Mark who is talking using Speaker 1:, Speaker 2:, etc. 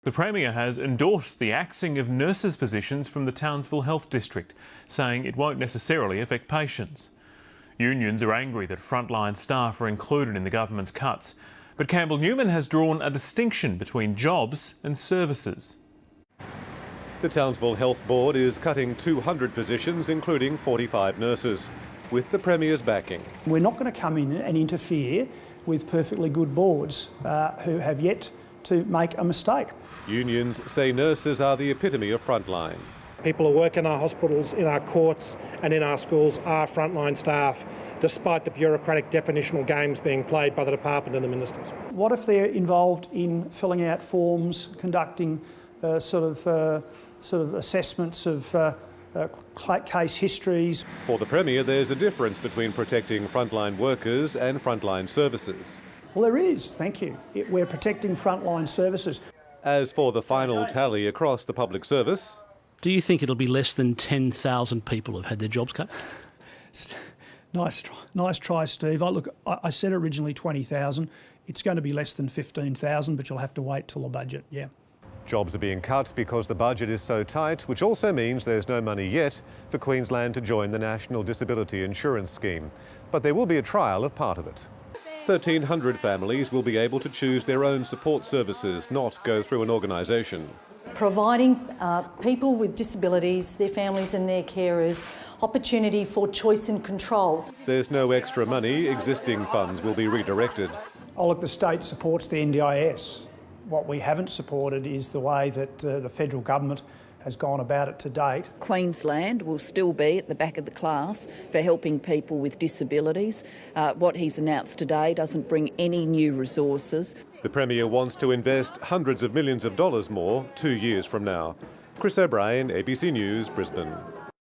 Speaker 1: The Premier has endorsed the axing of nurses' positions from the Townsville Health District, saying it won't necessarily affect patients. Unions are angry that frontline staff are included in the government's cuts, but Campbell Newman has drawn a distinction between jobs and services.
Speaker 2: The Townsville Health Board is cutting 200 positions, including 45 nurses, with the Premier's backing.
Speaker 3: We're not going to come in and interfere with perfectly good boards who have yet to make a mistake.
Speaker 2: Unions say nurses are the epitome of frontline.
Speaker 4: People who work in our hospitals, in our courts and in our schools are frontline staff, despite the bureaucratic definitional games being played by the department and the ministers.
Speaker 3: What if they're involved in filling out forms, conducting sort of assessments of case histories?
Speaker 2: For the Premier, there's a difference between protecting frontline workers and frontline services.
Speaker 3: Well, there is, thank you. We're protecting frontline services.
Speaker 2: As for the final tally across the public service...
Speaker 5: Do you think it'll be less than 10,000 people have had their jobs cut?
Speaker 3: Nice try, Steve. I said originally 20,000. It's going to be less than 15,000, but you'll have to wait till the budget, yeah.
Speaker 2: Jobs are being cut because the budget is so tight, which also means there's no money yet for Queensland to join the National Disability Insurance Scheme. But there will be a trial of part of it. 1,300 families will be able to choose their own support services, not go through an organisation.
Speaker 6: Providing people with disabilities, their families and their carers, opportunity for choice and control.
Speaker 2: There's no extra money. Existing funds will be redirected.
Speaker 3: Oh, look, the state supports the NDIS. What we haven't supported is the way that the federal government has gone about it to date.
Speaker 7: Queensland will still be at the back of the class for helping people with disabilities. What he's announced today doesn't bring any new resources.
Speaker 2: The Premier wants to invest hundreds of millions of dollars more 2 years from now. Chris O'Brien, ABC News, Brisbane.